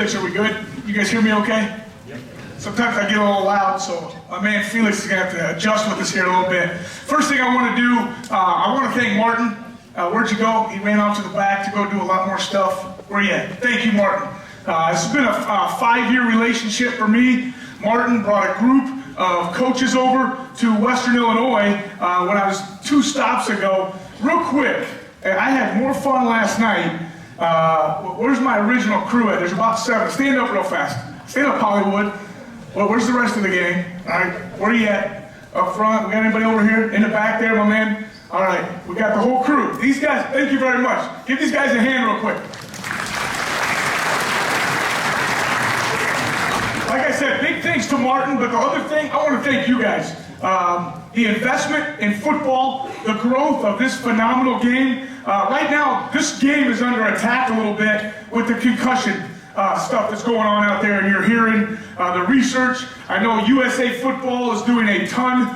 Felix, are we good? You guys hear me okay? Yep. Sometimes I get a little loud, so my man Felix is going to have to adjust with us here a little bit. First thing I want to do, I want to thank Martin. Where'd you go? He ran off to the back to go do a lot more stuff. Where you at? Thank you, Martin. It's been a 5-year relationship for me. Martin brought a group of coaches over to Western Illinois when I was 2 stops ago. Real quick, I had more fun last night. Where's my original crew at? There's about 7. Stand up real fast. Stand up, Hollywood. Well, where's the rest of the gang? All right, where are you at? Up front? We got anybody over here? In the back there, my man? All right, we got the whole crew. These guys, thank you very much. Give these guys a hand real quick. Like I said, big thanks to Martin, but the other thing, I want to thank you guys. The investment in football, the growth of this phenomenal game. Right now, this game is under attack a little bit with the concussion stuff that's going on out there, and you're hearing the research. I know USA Football is doing a ton,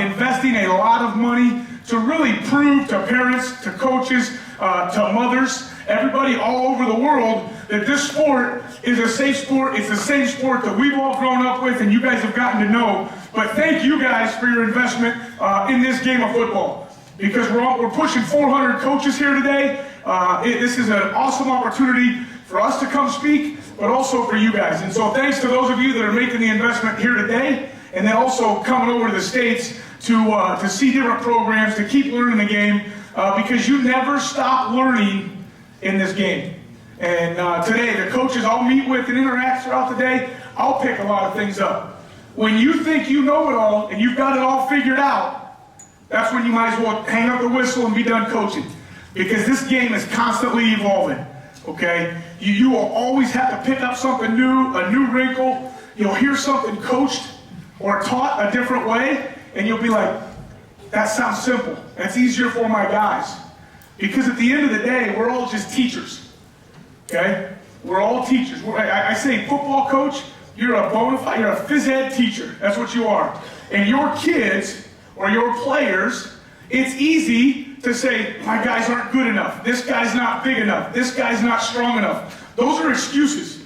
investing a lot of money to really prove to parents, to coaches, to mothers, everybody all over the world that this sport is a safe sport. It's the same sport that we've all grown up with and you guys have gotten to know. But thank you guys for your investment in this game of football, because we're pushing 400 coaches here today. This is an awesome opportunity for us to come speak, but also for you guys. And so thanks to those of you that are making the investment here today, and then also coming over to the States to see different programs, to keep learning the game, because you never stop learning in this game. And today, the coaches I'll meet with and interact throughout the day, I'll pick a lot of things up. When you think you know it all and you've got it all figured out, that's when you might as well hang up the whistle and be done coaching. Because this game is constantly evolving, okay? You will always have to pick up something new, a new wrinkle. You'll hear something coached or taught a different way, and you'll be like, that sounds simple. That's easier for my guys. Because at the end of the day, we're all just teachers, okay? We're all teachers. I say football coach, you're a bona fide, you're a phys ed teacher. That's what you are. And your kids or your players, it's easy to say, my guys aren't good enough. This guy's not big enough. This guy's not strong enough. Those are excuses,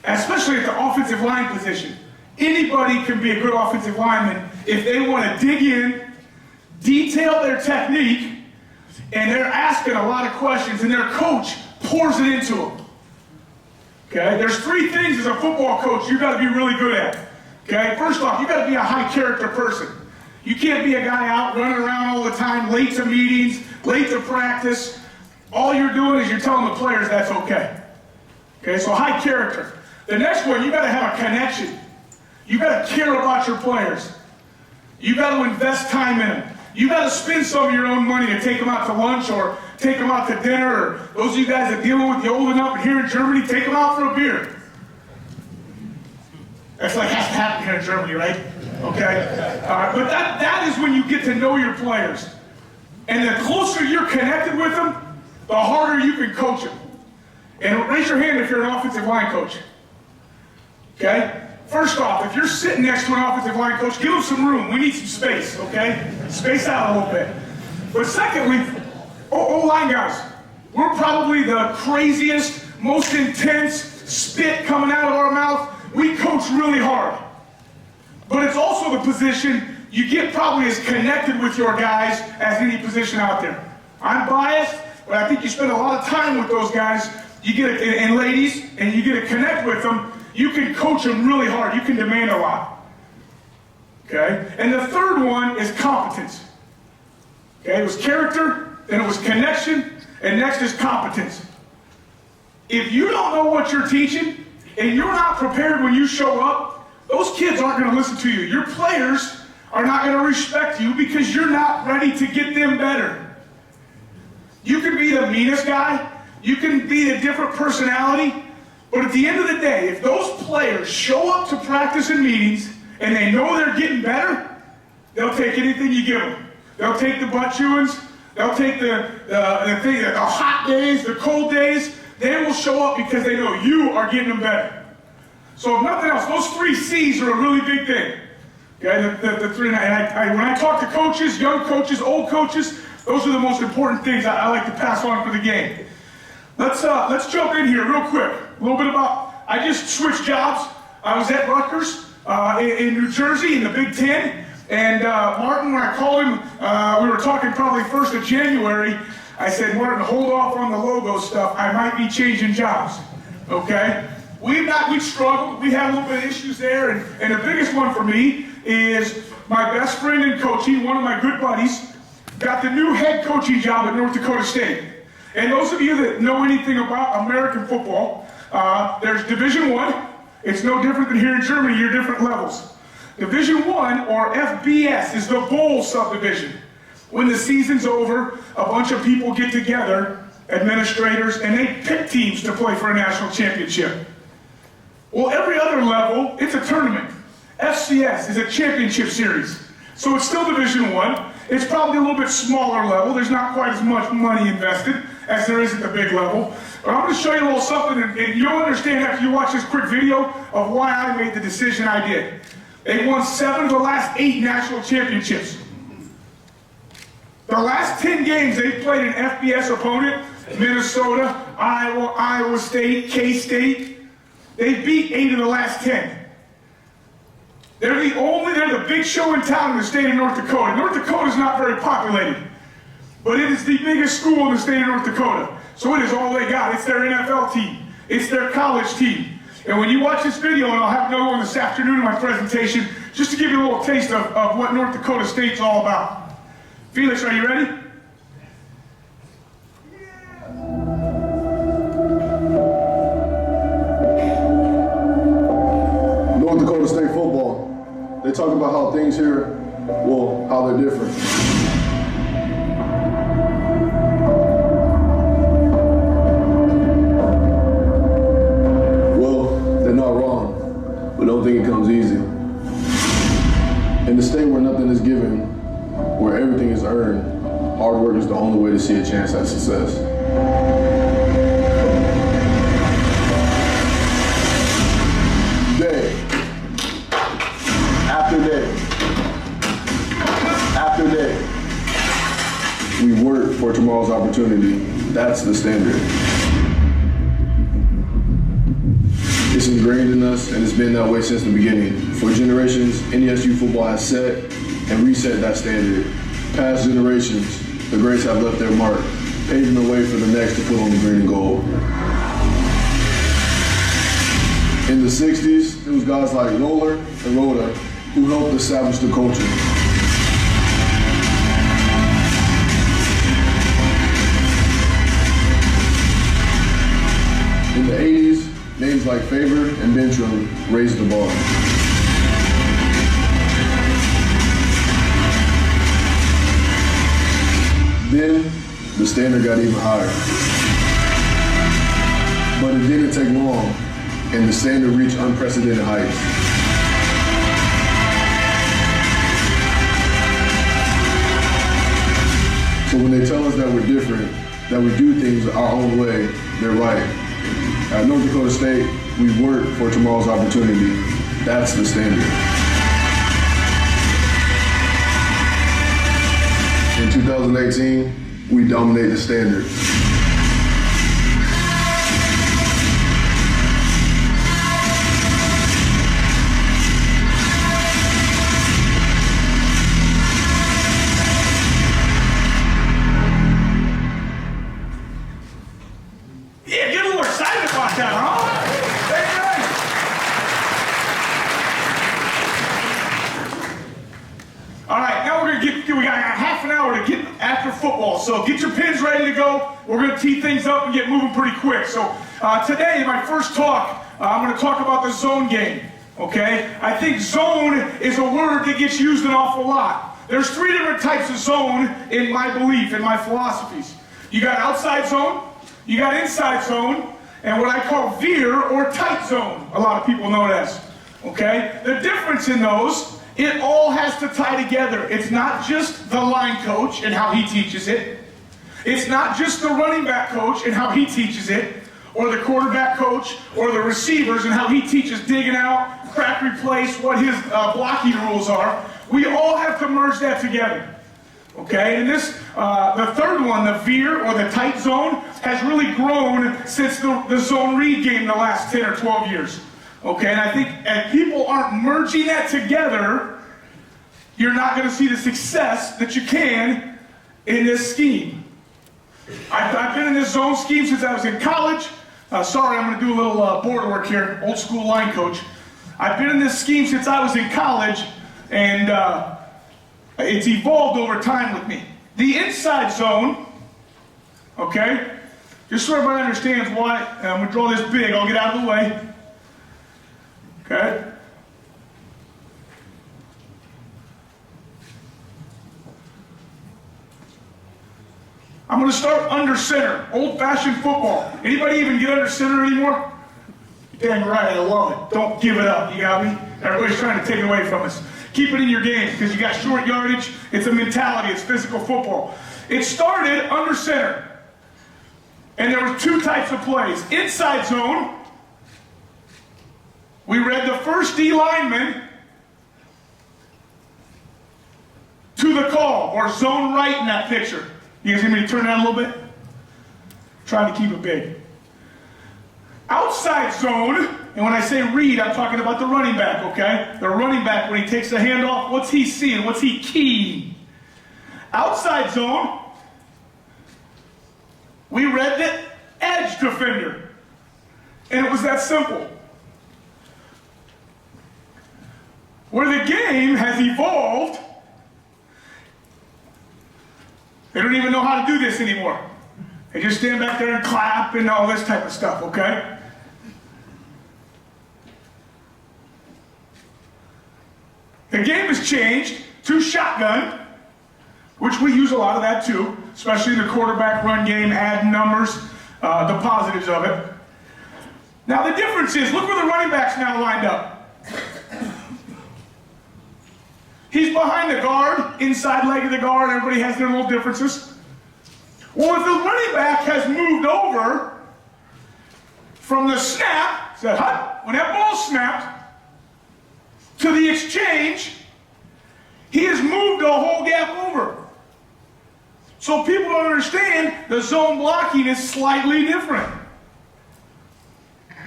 especially at the offensive line position. Anybody can be a good offensive lineman if they want to dig in, detail their technique, and they're asking a lot of questions, and their coach pours it into them. Okay? There's 3 things as a football coach you got to be really good at. Okay? First off, you got to be a high character person. You can't be a guy out running around all the time, late to meetings, late to practice. All you're doing is you're telling the players that's okay. Okay? So high character. The next one, you got to have a connection. You got to care about your players. You got to invest time in them. You got to spend some of your own money to take them out to lunch or take them out to dinner, or those of you guys that dealing with the old enough and here in Germany, take them out for a beer. That's like has to happen here in Germany, right? Okay? But that is when you get to know your players. And the closer you're connected with them, the harder you can coach them. And raise your hand if you're an offensive line coach. Okay? First off, if you're sitting next to an offensive line coach, give them some room. We need some space, okay? Space out a little bit. But secondly, O-line guys, we're probably the craziest, most intense spit coming out of our mouth. We coach really hard. But it's also the position you get probably as connected with your guys as any position out there. I'm biased, but I think you spend a lot of time with those guys, you get and ladies, and you get to connect with them. You can coach them really hard. You can demand a lot. Okay? And the third one is competence. Okay? It was character, then it was connection, and next is competence. If you don't know what you're teaching, and you're not prepared when you show up, those kids aren't going to listen to you. Your players are not going to respect you because you're not ready to get them better. You can be the meanest guy. You can be a different personality. But at the end of the day, if those players show up to practice and meetings and they know they're getting better, they'll take anything you give them. They'll take the butt chewings. They'll take the hot days, the cold days. They will show up because they know you are getting them better. So if nothing else, those 3 C's are a really big thing. Okay, the 3. And when I talk to coaches, young coaches, old coaches, those are the most important things I like to pass on for the game. Let's jump in here real quick. a little bit about, I just switched jobs. I was at Rutgers in New Jersey in the Big Ten. And Martin, when I called him, we were talking probably 1st of January. I said, Martin, hold off on the logo stuff. I might be changing jobs, okay? We struggled. We had a little bit of issues there. And the biggest one for me is my best friend in coaching, one of my good buddies, got the new head coaching job at North Dakota State. And those of you that know anything about American football, there's Division I. It's no different than here in Germany. You're different levels. Division I, or FBS, is the bowl subdivision. When the season's over, a bunch of people get together, administrators, and they pick teams to play for a national championship. Well, every other level, it's a tournament. FCS is a championship series. So it's still Division I. It's probably a little bit smaller level. There's not quite as much money invested as there is at the big level. But I'm going to show you a little something, and you'll understand after you watch this quick video of why I made the decision I did. They won 7 of the last 8 national championships. The last 10 games they played an FBS opponent, Minnesota, Iowa State, K-State. They beat 8 of the last 10. They're the big show in town in the state of North Dakota. North Dakota is not very populated, but it is the biggest school in the state of North Dakota. So it is all they got. It's their NFL team. It's their college team. And when you watch this video, and I'll have another one this afternoon in my presentation, just to give you a little taste of what North Dakota State's all about. Felix, are you ready? North Dakota State football, they talk about how things here, well, how they're different. But don't think it comes easy. In the state where nothing is given, where everything is earned, hard work is the only way to see a chance at success. Day after day after day, we work for tomorrow's opportunity. That's the standard. It's ingrained in us, and it's been that way since the beginning. For generations, NESU football has set and reset that standard. Past generations, the greats have left their mark, paving the way for the next to put on the green and gold. In the 60s, it was guys like Roller and Rhoda who helped establish the culture. In the 80s, names like Favor and Bentrum raised the bar. Then, the standard got even higher. But it didn't take long, and the standard reached unprecedented heights. So when they tell us that we're different, that we do things our own way, they're right. At North Dakota State, we work for tomorrow's opportunity. That's the standard. In 2018, we dominate the standard. We got half an hour to get after football, so get your pens ready to go. We're going to tee things up and get moving pretty quick. So today, my first talk, I'm going to talk about the zone game, okay? I think zone is a word that gets used an awful lot. There's 3 different types of zone in my belief, in my philosophies. You got outside zone, you got inside zone, and what I call veer or tight zone, a lot of people know it as, okay? The difference in those, it all has to tie together. It's not just the line coach and how he teaches it. It's not just the running back coach and how he teaches it, or the quarterback coach, or the receivers and how he teaches digging out, crack replace, what his blocking rules are. We all have to merge that together. Okay, and this, the third one, the veer or the tight zone, has really grown since the zone read game the last 10 or 12 years. Okay, and I think if people aren't merging that together, you're not going to see the success that you can in this scheme. I've been in this zone scheme since I was in college. Sorry, I'm going to do a little board work here, old school line coach. I've been in this scheme since I was in college, and it's evolved over time with me. The inside zone, okay, just so everybody understands why, I'm going to draw this big, I'll get out of the way. Okay? I'm going to start under center, old-fashioned football. Anybody even get under center anymore? Dang right, I love it. Don't give it up, you got me? Everybody's trying to take it away from us. Keep it in your game, because you got short yardage, it's a mentality, it's physical football. It started under center. And there were two types of plays. Inside zone, we read the first D lineman to the call, or zone right in that picture. You guys need me to turn that a little bit? Trying to keep it big. Outside zone, and when I say read, I'm talking about the running back, okay? The running back, when he takes the handoff, what's he seeing? What's he keying? Outside zone, we read the edge defender. And it was that simple. Where the game has evolved, they don't even know how to do this anymore. They just stand back there and clap and all this type of stuff, okay? The game has changed to shotgun, which we use a lot of that too, especially the quarterback run game, add numbers, the positives of it. Now the difference is, look where the running back's now lined up. He's behind the guard, inside leg of the guard, everybody has their little differences. Well, if the running back has moved over from the snap, said hut, when that ball snapped, to the exchange, he has moved a whole gap over. So people don't understand, the zone blocking is slightly different.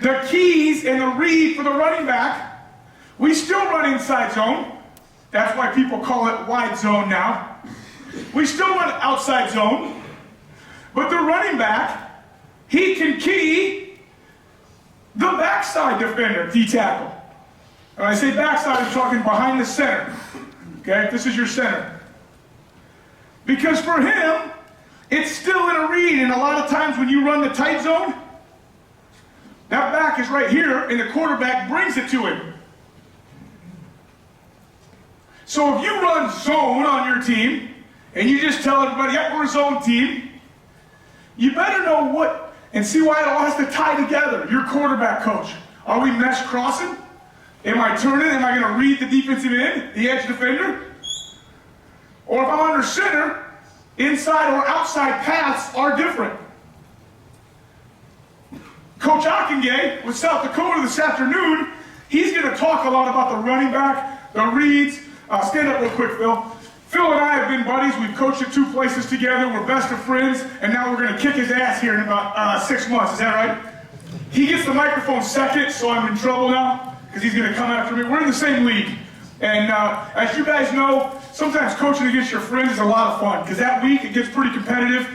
The keys and the read for the running back, we still run inside zone. That's why people call it wide zone now. We still run outside zone. But the running back, he can key the backside defender, D-tackle. When I say backside, I'm talking behind the center. Okay, this is your center. Because for him, it's still in a read, and a lot of times when you run the tight zone, that back is right here, and the quarterback brings it to him. So if you run zone on your team, and you just tell everybody, yep, we're a zone team, you better know what, and see why it all has to tie together. Your quarterback coach. Are we mesh crossing? Am I turning? Am I going to read the defensive end, the edge defender? Or if I'm under center, inside or outside paths are different. Coach Ockengay with South Dakota this afternoon, he's going to talk a lot about the running back, the reads. Stand up real quick, Phil. Phil and I have been buddies. We've coached at two places together. We're best of friends, and now we're going to kick his ass here in about 6 months. Is that right? He gets the microphone second, so I'm in trouble now because he's going to come after me. We're in the same league. And as you guys know, sometimes coaching against your friends is a lot of fun because that week it gets pretty competitive.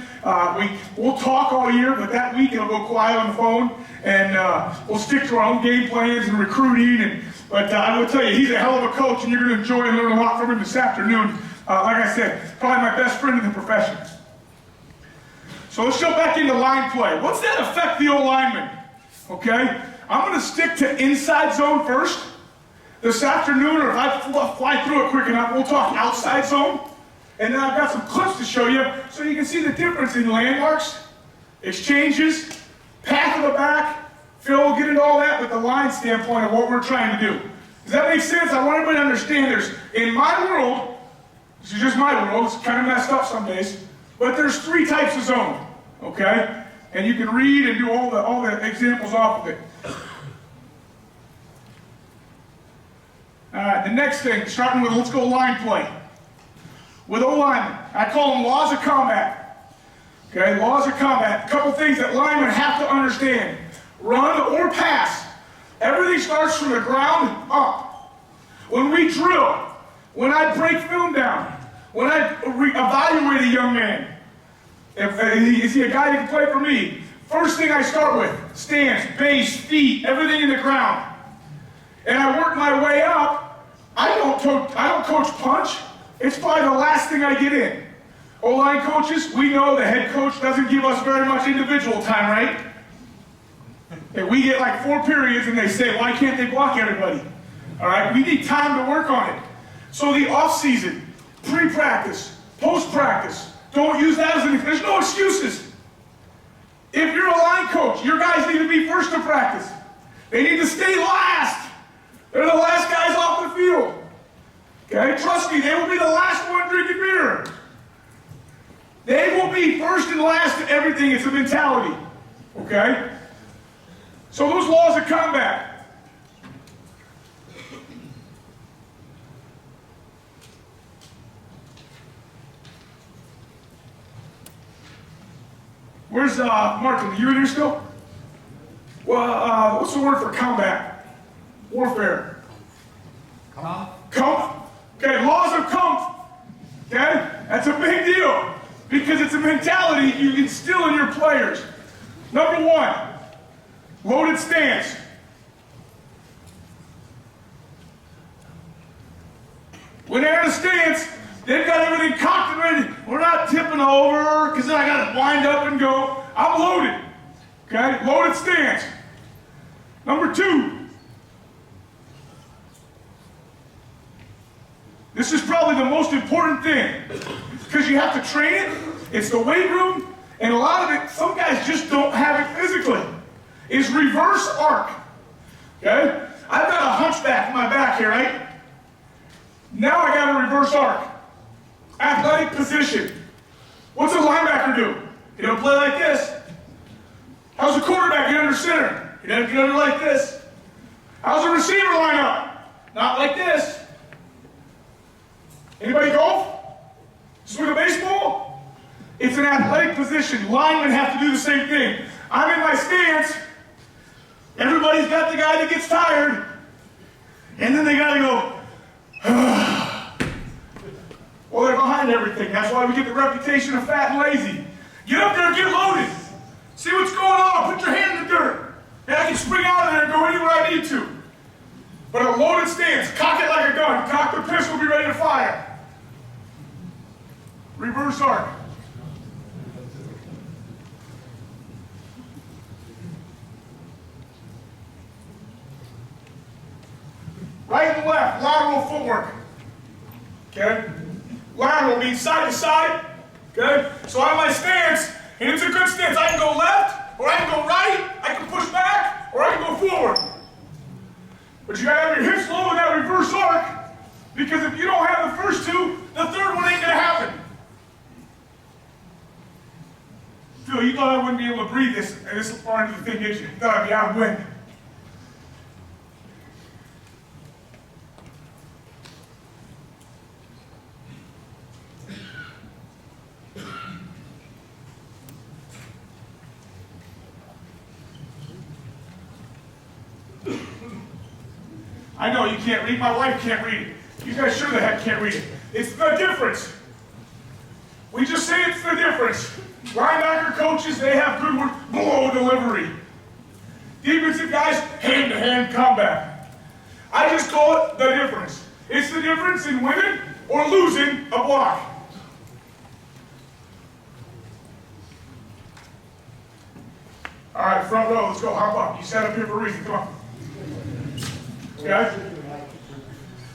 We'll talk all year, but that week it'll go quiet on the phone, and we'll stick to our own game plans and recruiting. But I will tell you, he's a hell of a coach, and you're going to enjoy and learn a lot from him this afternoon. Like I said, probably my best friend in the profession. So let's jump back into line play. What's that affect the O-lineman? Okay? I'm going to stick to inside zone first. This afternoon, or if I fly through it quick enough, we'll talk outside zone. And then I've got some clips to show you so you can see the difference in landmarks, exchanges, path of the back. Phil will get into all that with the line standpoint of what we're trying to do. Does that make sense? I want everybody to understand in my world, this is just my world, it's kind of messed up some days, but there's 3 types of zone, okay? And you can read and do all the examples off of it. All right, the next thing, starting with, let's go line play. With O-linemen, I call them laws of combat. Okay, laws of combat. A couple things that linemen have to understand. Run or pass. Everything starts from the ground up. When we drill, when I break film down, when I evaluate a young man, is he a guy that can play for me? First thing I start with, stance, base, feet, everything in the ground. And I work my way up. I don't coach punch. It's probably the last thing I get in. O-line coaches, we know the head coach doesn't give us very much individual time, right? And we get like 4 periods and they say, why can't they block everybody? All right, we need time to work on it. So the off season, pre-practice, post-practice, don't use that as an, there's no excuses. If you're a line coach, your guys need to be first to practice. They need to stay last. They're the last guys off the field. Okay, trust me, they will be the last one drinking beer. They will be first and last to everything. It's a mentality. Okay? So those laws of combat. Where's Martin? You in here still? Well, what's the word for combat? Warfare. Comp. Okay, laws of comp. Okay? That's a big deal because it's a mentality you instill in your players. Number 1, loaded stance. When they're in a stance, they've got everything cocked and ready. We're not tipping over because then I got to wind up and go. I'm loaded. Okay? Loaded stance. Number 2. This is probably the most important thing because you have to train it. It's the weight room, and a lot of it, some guys just don't have it physically. Is reverse arc. Okay? I've got a hunchback in my back here, right? Now I got a reverse arc. Athletic position. What's a linebacker do? He don't play like this. How's a quarterback get under center? He doesn't get under like this. How's a receiver line up? Not like this. Anybody golf? Swing a baseball? It's an athletic position. Linemen have to do the same thing. I'm in my stance. Everybody's got the guy that gets tired. And then they got to go, well, they're behind everything. That's why we get the reputation of fat and lazy. Get up there and get loaded. See what's going on. Put your hand in the dirt. And I can spring out of there and go anywhere I need to. But a loaded stance, cock it like a gun. Cock the pistol, be ready to fire. Reverse arc. Right and left, lateral footwork. Okay? Lateral means side to side. Okay? So I have my stance, and it's a good stance. I can go left, or I can go right, I can push back, or I can go forward. But you gotta have your hips low in that reverse arc, because if you don't have the first 2, the third one ain't gonna happen. Phil, you thought I wouldn't be able to breathe this far into the thing, did you? You thought I'd be out of wind. I know you can't read. My wife can't read it. You guys sure the heck can't read it. It's the difference. We just say it's the difference. Linebacker coaches, they have good word, blow delivery. Defensive guys, hand-to-hand combat. I just call it the difference. It's the difference in winning or losing a block. All right, front row, let's go. Hop up. You sat up here for a reason. Come on. Guys,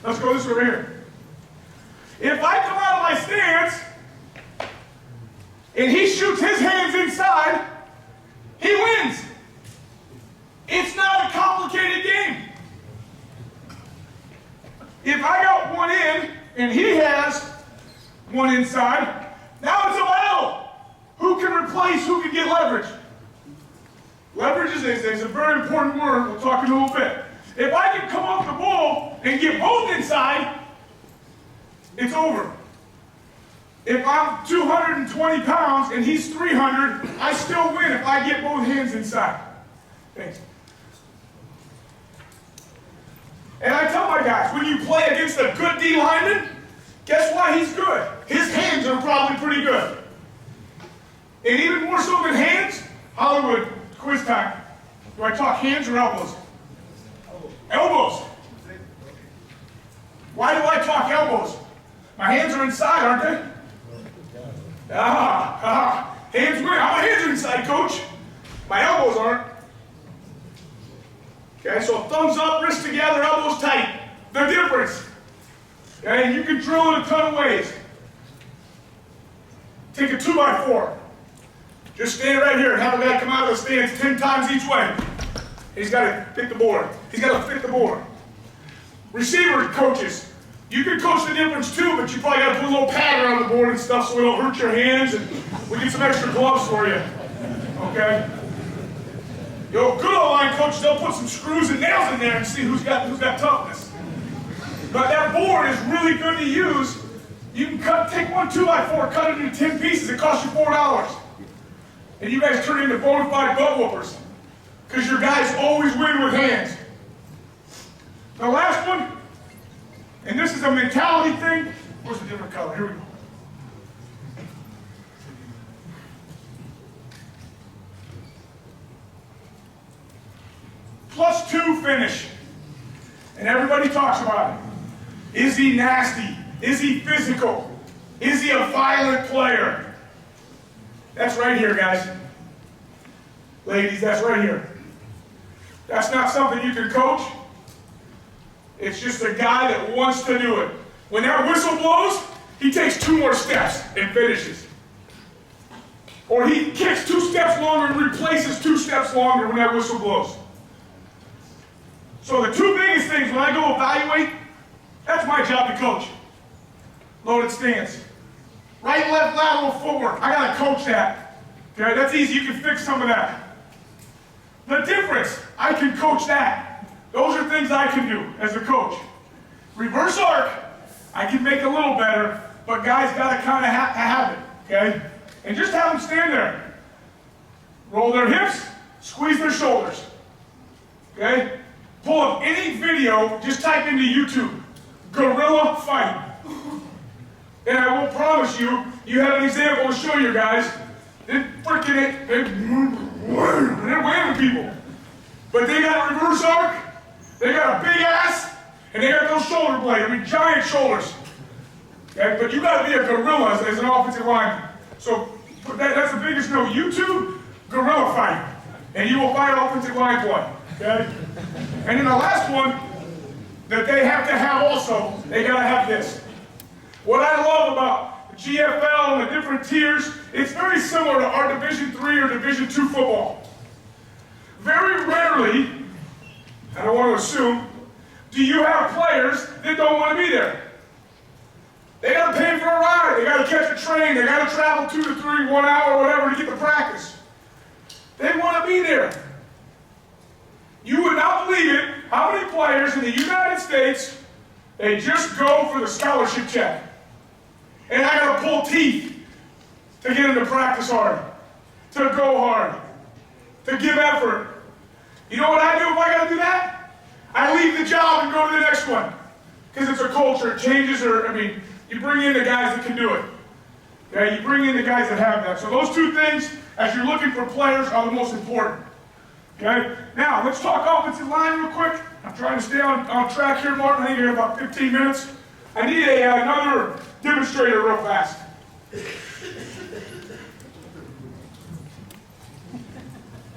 let's go this way right here. If I come out of my stance and he shoots his hands inside, he wins. It's not a complicated game. If I got one in and he has one inside, now it's a battle. Who can replace, who can get leverage? Leverage is a very important word. We'll talk in a little bit. If I can come off the ball and get both inside, it's over. If I'm 220 pounds and he's 300, I still win if I get both hands inside. Thanks. And I tell my guys, when you play against a good D lineman, guess why he's good? His hands are probably pretty good. And even more so than hands, Hollywood, quiz time. Do I talk hands or elbows? Elbows. Why do I talk elbows? My hands are inside, aren't they? Hands win. My hands are inside, coach. My elbows aren't. Okay, so thumbs up, wrists together, elbows tight. The difference. Okay, and you can drill in a ton of ways. Take a 2x4. Just stand right here and have a guy come out of the stance 10 times each way. He's got to fit the board. He's got to fit the board. Receiver coaches, you can coach the difference too, but you probably got to put a little pad around the board and stuff so it don't hurt your hands, and we get some extra gloves for you. Okay? Yo, good old line coaches, they'll put some screws and nails in there and see who's got toughness. But that board is really good to use. You can take one 2x4, cut it into 10 pieces. It costs you $4. And you guys turn into bona fide butt whoopers. Because your guys always win with hands. The last one, and this is a mentality thing. Where's the different color? Here we go. +2 finish. And everybody talks about it. Is he nasty? Is he physical? Is he a violent player? That's right here, guys. Ladies, that's right here. That's not something you can coach. It's just a guy that wants to do it. When that whistle blows, he takes 2 more steps and finishes. Or he kicks 2 steps longer and replaces 2 steps longer when that whistle blows. So the 2 biggest things when I go evaluate, that's my job to coach. Loaded stance. Right and left lateral footwork. I gotta coach that. Okay, that's easy. You can fix some of that. The difference, I can coach that. Those are things I can do as a coach. Reverse arc, I can make a little better, but guys gotta kind of have it, okay? And just have them stand there. Roll their hips, squeeze their shoulders, okay? Pull up any video, just type into YouTube, gorilla fight. And I will promise you, you have an example to show you guys. They're whamming people. But they got a reverse arc, they got a big ass, and they got those shoulder blades, giant shoulders. Okay? But you gotta be a gorilla as an offensive lineman. So that's the biggest note. YouTube, gorilla fight. And you will fight offensive line play. Okay? And then the last one that they have to have also, they gotta have this. What I love about the GFL and the different tiers, it's very similar to our Division III or Division II football. Very rarely, I don't want to assume, do you have players that don't want to be there? They got to pay for a ride, they got to catch a train, they got to travel 2 to 3, 1 hour, whatever to get to practice. They want to be there. You would not believe it, how many players in the United States, they just go for the scholarship check. And I got to pull teeth to get them to practice hard, to go hard, to give effort. You know what I do if I got to do that? I leave the job and go to the next one. Because it's a culture, it changes, you bring in the guys that can do it. Okay, you bring in the guys that have that. So those 2 things, as you're looking for players, are the most important. Okay? Now, let's talk offensive line real quick. I'm trying to stay on track here, Martin. I think I have about 15 minutes. I need another demonstrator real fast.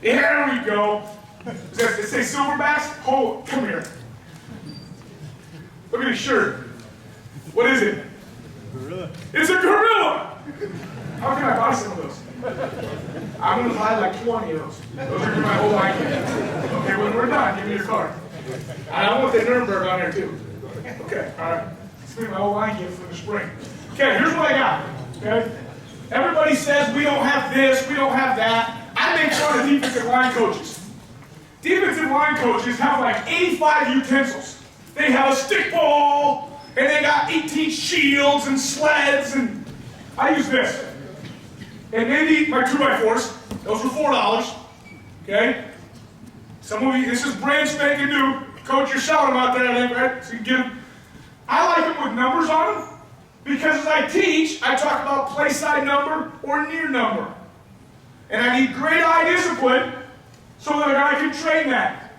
There we go. Does it say Silverbacks? Oh, come here. Look at his shirt. What is it? Gorilla. It's a gorilla! How can I buy some of those? I'm going to buy like 20 of those. Those are for my whole line. Okay, when we're done, give me your card. And I want the Nuremberg on there too. Okay, all right. It's going to be my whole line gift for the spring. Okay, here's what I got. Okay? Everybody says we don't have this, we don't have that. I make fun of defensive line coaches. Defensive line coaches have like 85 utensils. They have a stick ball, and they got 18 shields and sleds, and I use this. And maybe my 2x4s. Those were $4. Okay? Some of you, this is brand spanking new. Coach, you're shouting them out there, I think, right? So you get them. I like them with numbers on them because as I teach, I talk about play side number or near number. And I need great eye discipline so that I can train that.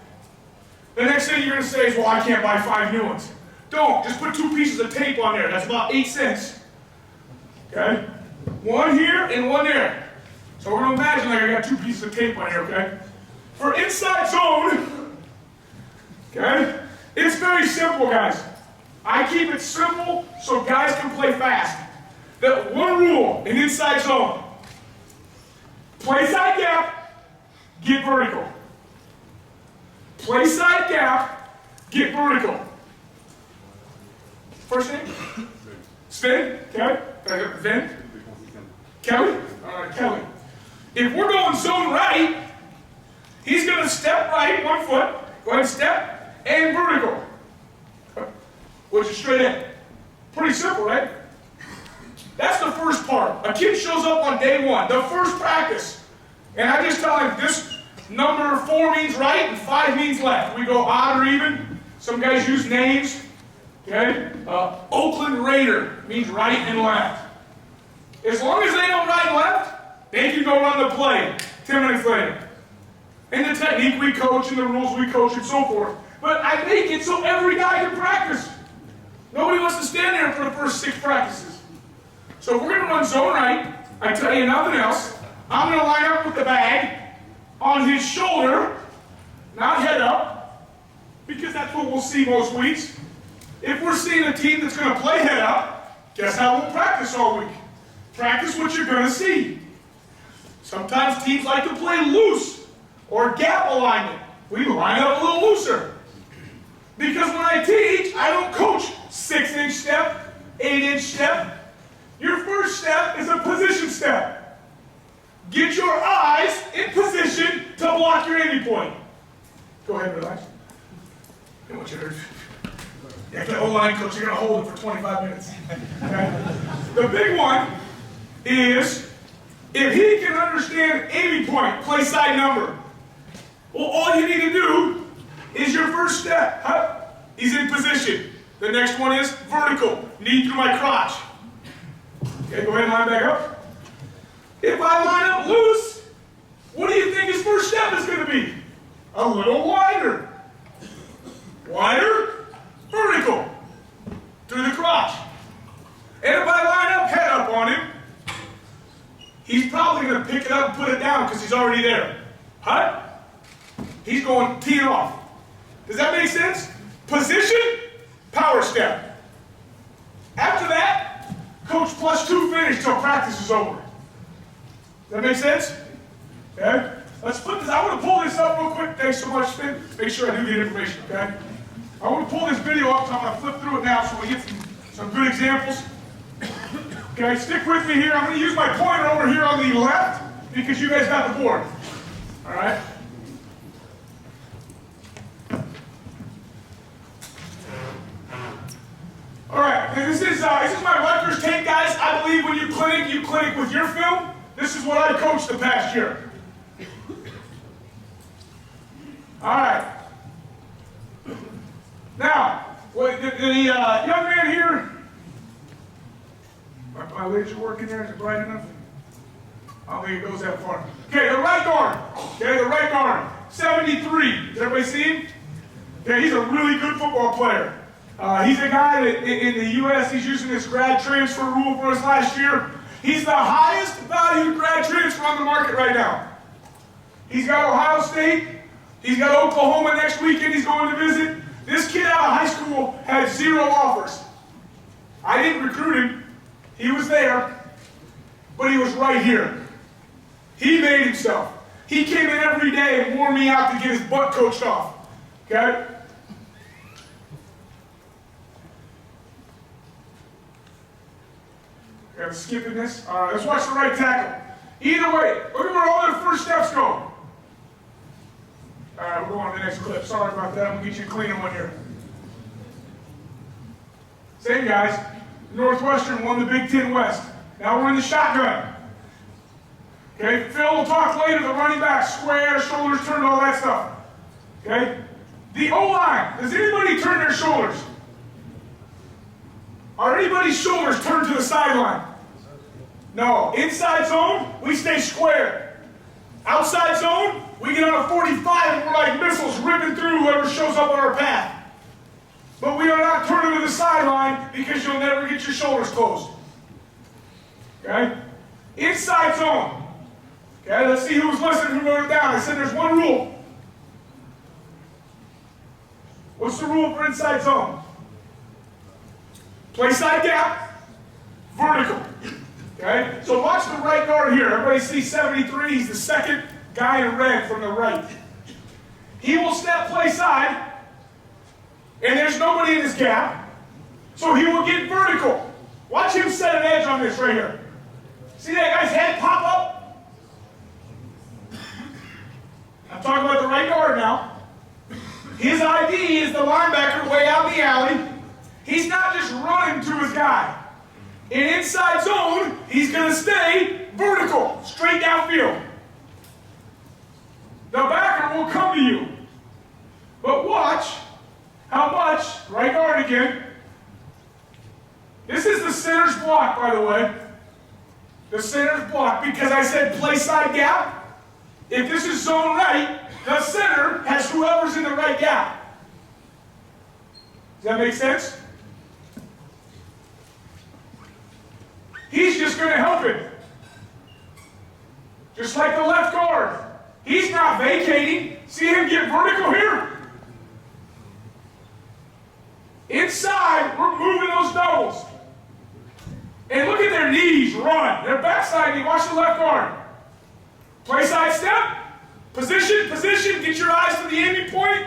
The next thing you're going to say is, well, I can't buy 5 new ones. Don't. Just put 2 pieces of tape on there. That's about 8 cents. Okay? 1 here and 1 there. So we're going to imagine like I got 2 pieces of tape on here, okay? For inside zone, okay, it's very simple, guys. I keep it simple so guys can play fast. The one rule in inside zone, play side gap, get vertical. Play side gap, get vertical. First name? Sven, okay? Vin? Kelly? All right, Kelly. If we're going zone right, he's going to step right, 1 foot, go ahead and step, and vertical. Which is straight in. Pretty simple, right? That's the first part. A kid shows up on day 1, the first practice, and I just tell him this number 4 means right and 5 means left. We go odd or even. Some guys use names. Okay? Oakland Raider means right and left. As long as they know right and left, they can go run the play 10 minutes later. And the technique we coach and the rules we coach and so forth. But I make it so every guy can practice. Nobody wants to stand there for the first 6 practices. So if we're going to run zone right, I tell you nothing else. I'm going to line up with the bag on his shoulder, not head up, because that's what we'll see most weeks. If we're seeing a team that's going to play head up, guess how we'll practice all week? Practice what you're going to see. Sometimes teams like to play loose or gap alignment. We line up a little looser. Because when I teach, I don't coach 6-inch step, 8-inch step. Your first step is a position step. Get your eyes in position to block your aiming point. Go ahead, relax. I want you to yeah, that O-line coach, you're going to hold it for 25 minutes. Okay? The big one is if he can understand aiming point, play side number. Well, all you need to do is your first step. Huh? He's in position. The next one is vertical, knee through my crotch. Okay, go ahead and line back up. If I line up loose, what do you think his first step is going to be? A little wider. Wider, vertical, through the crotch. And if I line up head up on him, he's probably going to pick it up and put it down because he's already there. Huh? He's going tee it off. Does that make sense? Position, power step. After that, coach +2 finish till practice is over. Does that make sense? Okay? Let's put this, I want to pull this up real quick. Thanks so much, Finn. Make sure I do get information, okay? I want to pull this video up, so I'm going to flip through it now so we get some good examples. Okay, stick with me here. I'm going to use my pointer over here on the left because you guys got the board. All right? All right, this is my Rutgers tape, guys. I believe when you clinic with your film. This is what I coached the past year. All right. Now, the young man here, my legs are working there. Is it bright enough? I don't think it goes that far. Okay, the right guard. Okay, the right guard. 73. Does everybody see him? Okay, he's a really good football player. He's a guy that in the U.S., he's using this grad transfer rule for us last year. He's the highest valued grad transfer on the market right now. He's got Ohio State. He's got Oklahoma next weekend he's going to visit. This kid out of high school had 0 offers. I didn't recruit him. He was there, but he was right here. He made himself. He came in every day and wore me out to get his butt coached off. Okay? I'm skipping this. All right, let's watch the right tackle. Either way, look at where all their first steps go. All right, we're going to the next clip. Sorry about that. I'm going to get you a cleaner one here. Same guys. Northwestern won the Big Ten West. Now we're in the shotgun. Okay, Phil will talk later, the running back, square, shoulders turned, all that stuff. Okay? The O-line, does anybody turn their shoulders? Are anybody's shoulders turned to the sideline? No. Inside zone, we stay square. Outside zone, we get on a 45 and we're like missiles ripping through whoever shows up on our path. But we are not turning to the sideline because you'll never get your shoulders closed. Okay? Inside zone. Okay, let's see who was listening, who wrote it down. I said there's one rule. What's the rule for inside zone? Play side gap, vertical. Okay? So watch the right guard here. Everybody sees 73. He's the second guy in red from the right. He will step play side, and there's nobody in his gap, so he will get vertical. Watch him set an edge on this right here. See that guy's head pop up? I'm talking about the right guard now. His ID is the linebacker way out in the alley. He's not just running to his guy. In inside zone, he's going to stay vertical, straight downfield. The backer will come to you. But watch how much, right guard again. This is the center's block, by the way. The center's block, because I said play side gap. If this is zone right, the center has whoever's in the right gap. Does that make sense? He's just going to help it. Just like the left guard. He's not vacating. See him get vertical here? Inside, we're moving those doubles. And look at their knees run. Their backside knee. Watch the left guard. Play side step. Position, position. Get your eyes to the aiming point.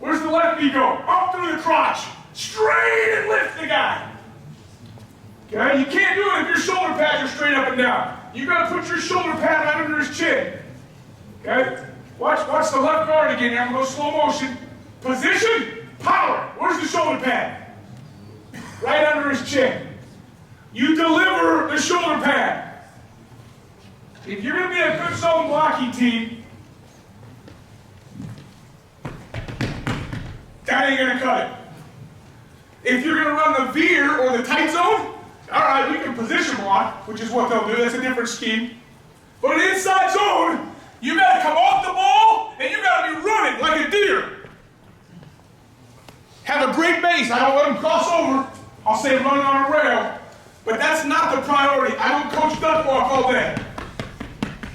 Where's the left knee go? Up through the crotch. Straight and lift the guy. Okay? You can't do it if your shoulder pads are straight up and down. You've got to put your shoulder pad right under his chin. Okay? Watch the left guard again. I'm going to go slow motion. Position, power. Where's the shoulder pad? Right under his chin. You deliver the shoulder pad. If you're going to be a good zone blocking team, that ain't going to cut it. If you're going to run the veer or the tight zone, all right, we can position block, which is what they'll do. That's a different scheme. But an inside zone, you got to come off the ball, and you got to be running like a deer. Have a great base. I don't let them cross over. I'll say running on a rail. But that's not the priority. I don't coach duck walk all day.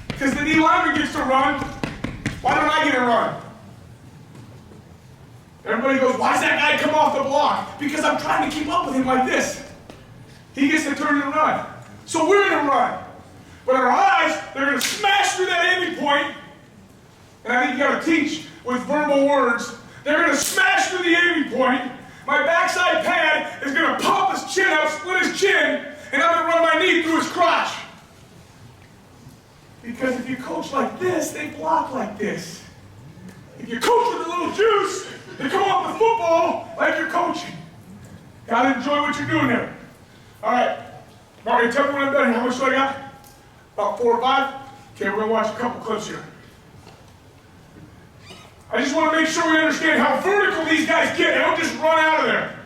Because the D lineman gets to run. Why don't I get to run? Everybody goes, why does that guy come off the block? Because I'm trying to keep up with him like this. He gets to turn and run. So we're going to run. But our eyes, they're going to smash through that aiming point. And I think you got to teach with verbal words. They're going to smash through the aiming point. My backside pad is going to pop his chin up, split his chin, and I'm going to run my knee through his crotch. Because if you coach like this, they block like this. If you coach with a little juice, they come off the football like you're coaching. Gotta enjoy what you're doing there. All right. Mario, tell me when I'm done. How much do I got? About 4 or 5? Okay, we're going to watch a couple clips here. I just want to make sure we understand how vertical these guys get. They don't just run out of there.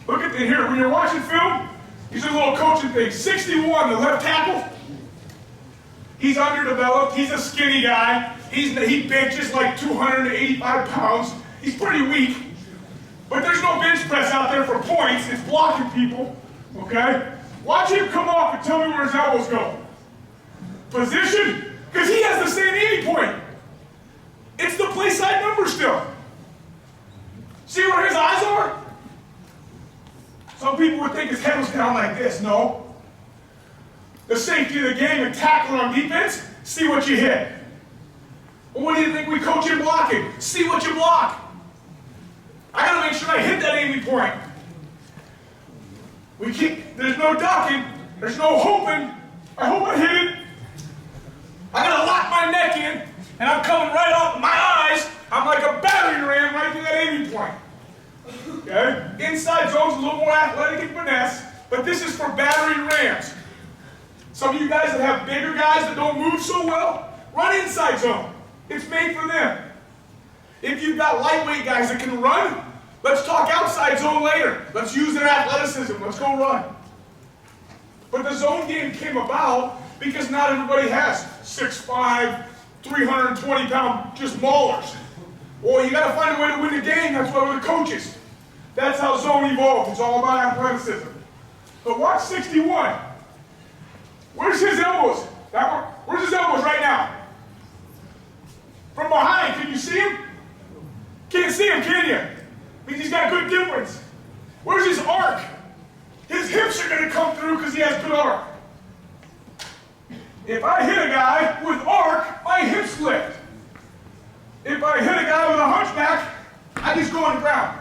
Look at here. When you're watching film, these are little coaching things. 61, the left tackle. He's underdeveloped. He's a skinny guy. He benches like 285 pounds. He's pretty weak. But there's no bench press out there for points. It's blocking people. Okay? Watch him come off and tell me where his elbows go. Position. Because he has the same aiming point. It's the play side number still. See where his eyes are? Some people would think his head was down like this. No. The safety of the game and tackling on defense, see what you hit. Well, what do you think we coach in blocking? See what you block. I gotta make sure I hit that aiming point. There's no ducking, there's no hoping. I hope I hit it. I gotta lock my neck in, and I'm coming right off my eyes. I'm like a battering ram right to that aiming point. Okay? Inside zone's a little more athletic and finesse, but this is for battering rams. Some of you guys that have bigger guys that don't move so well, run inside zone. It's made for them. If you've got lightweight guys that can run, let's talk outside zone later. Let's use their athleticism. Let's go run. But the zone game came about because not everybody has 6'5", 320-pound just maulers. Well, you got to find a way to win the game. That's why we're the coaches. That's how zone evolved. It's all about athleticism. But watch 61. Where's his elbows? Where's his elbows right now? From behind, can you see him? Can't see him, can you? Means he's got good difference. Where's his arc? His hips are going to come through because he has good arc. If I hit a guy with arc, my hips lift. If I hit a guy with a hunchback, I just go on the ground.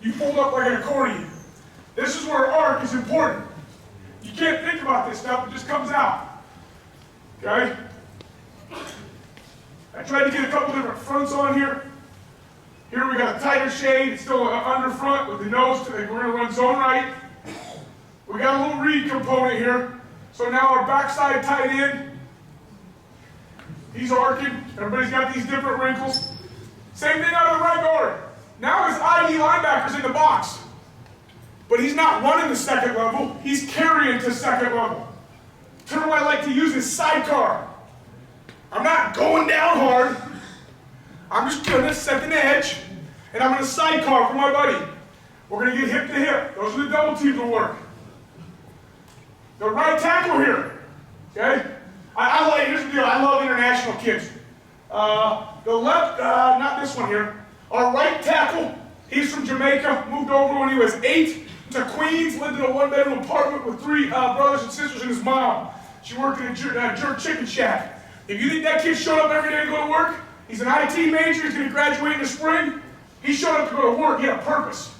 You fold up like an accordion. This is where arc is important. You can't think about this stuff, it just comes out. Okay? I tried to get a couple different fronts on here. Here we got a tighter shade, it's still an under front with the nose, we're going to run zone right. We got a little read component here. So now our backside tight end, he's arcing. Everybody's got these different wrinkles. Same thing out of the right guard. Now his ID linebacker's in the box. But he's not running the second level, he's carrying to second level. Term I like to use is sidecar. I'm not going down hard. I'm just going to set an edge, and I'm going to sidecar for my buddy. We're going to get hip to hip. Those are the double teams will work. The right tackle here, okay? Here's the deal, I love international kids. The left, not this one here. Our right tackle, he's from Jamaica, moved over when he was 8 to Queens, lived in a one-bedroom apartment with 3 brothers and sisters and his mom. She worked in a jerk chicken shack. If you think that kid showed up every day to go to work, he's an IT major, he's going to graduate in the spring. He showed up to go to work, he had a purpose.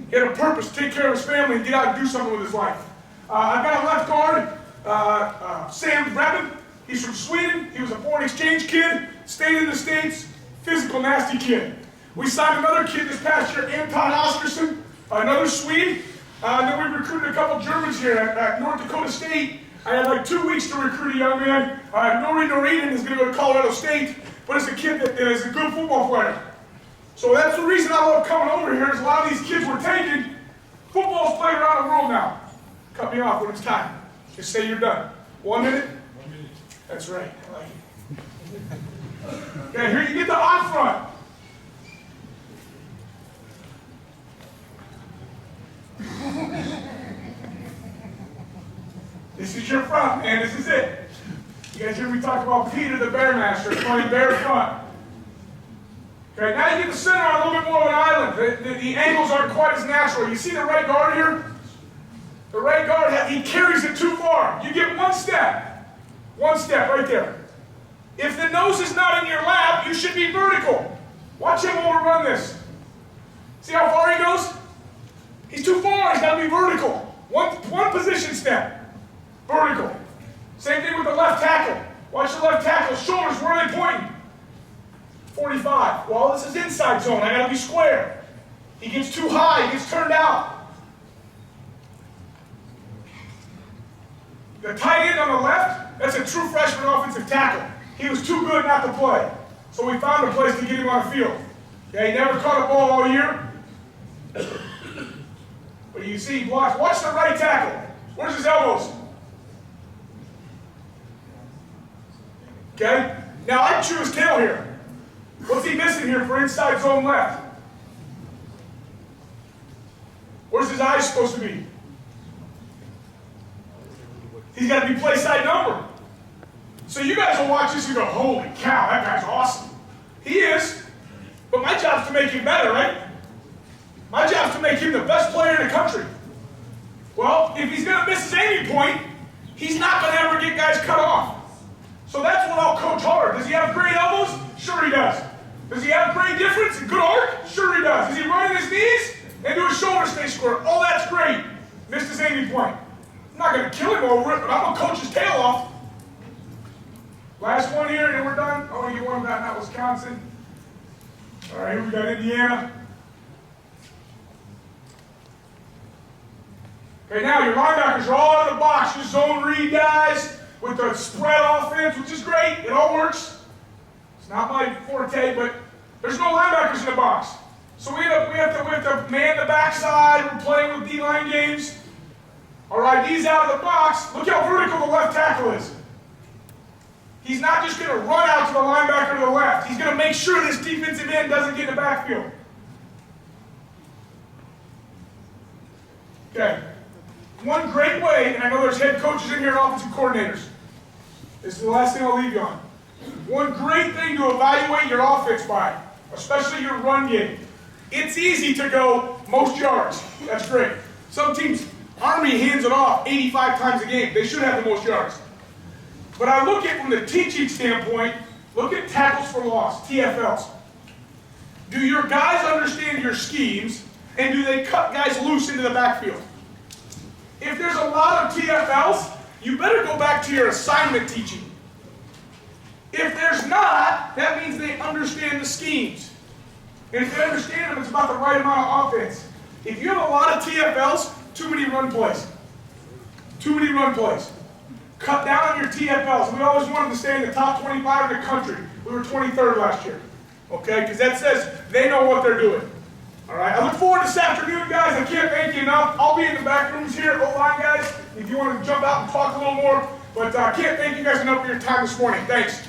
He had a purpose to take care of his family and get out and do something with his life. I've got a left guard, Sam Brabham. He's from Sweden. He was a foreign exchange kid, stayed in the States, physical, nasty kid. We signed another kid this past year, Anton Oskarsson, another Swede. And then we recruited a couple Germans here at North Dakota State. I had like 2 weeks to recruit a young man. Nori Noriden is going to go to Colorado State, but it's a kid that is a good football player. So that's the reason I love coming over here is a lot of these kids were taken. Football's played around the world now. Cut me off when it's time. Just say you're done. 1 minute? 1 minute. That's right. I like it. Okay, here you get the on front. This is your front, man. This is it. You guys hear me talk about Peter the Bearmaster playing bear front. Okay, now you get the center on a little bit more of an island. The angles aren't quite as natural. You see the right guard here? The right guard, he carries it too far. You get one step right there. If the nose is not in your lap, you should be vertical. Watch him overrun this. See how far he goes? He's too far, he's got to be vertical. One position step, vertical. Same thing with the left tackle. Watch the left tackle's shoulders, where are they pointing? 45. Well, this is inside zone, I got to be square. He gets too high, he gets turned out. The tight end on the left, that's a true freshman offensive tackle. He was too good not to play. So we found a place to get him on the field. Yeah, he never caught a ball all year. But you see he blocks. Watch the right tackle. Where's his elbows? Okay? Now I chew his tail here. What's he missing here for inside zone left? Where's his eyes supposed to be? He's got to be play side number. So you guys will watch this and go, holy cow, that guy's awesome. He is, but my job's to make him better, right? My job's to make him the best player in the country. Well, if he's going to miss his aiming point, he's not going to ever get guys cut off. So that's what I'll coach hard. Does he have great elbows? Sure he does. Does he have great difference and good arc? Sure he does. Is he running his knees and do his shoulders stay square? Oh, that's great. Missed his aiming point. I'm not going to kill him over it, but I'm going to coach his tail off. Last one here, and we're done. Oh, you won that, not Wisconsin. All right, here we got Indiana. Okay, now your linebackers are all in the box. Your zone read guys with the spread offense, which is great. It all works. It's not my forte, but there's no linebackers in the box. So we have to man the backside. We're playing with D-line games. All right, these out of the box. Look how vertical the left tackle is. He's not just going to run out to the linebacker to the left. He's going to make sure this defensive end doesn't get in the backfield. Okay. One great way, and I know there's head coaches in here and offensive coordinators. This is the last thing I'll leave you on. One great thing to evaluate your offense by, especially your run game. It's easy to go most yards. That's great. Some teams, Army hands it off 85 times a game. They should have the most yards. But I look at, from the teaching standpoint, look at tackles for loss, TFLs. Do your guys understand your schemes, and do they cut guys loose into the backfield? If there's a lot of TFLs, you better go back to your assignment teaching. If there's not, that means they understand the schemes. And if they understand them, it's about the right amount of offense. If you have a lot of TFLs, too many run plays. Too many run plays. Cut down on your TFLs. We always wanted to stay in the top 25 in the country. We were 23rd last year. Okay? Because that says they know what they're doing. All right? I look forward to this afternoon, guys. I can't thank you enough. I'll be in the back rooms here, O-line guys, if you want to jump out and talk a little more. But I can't thank you guys enough for your time this morning. Thanks.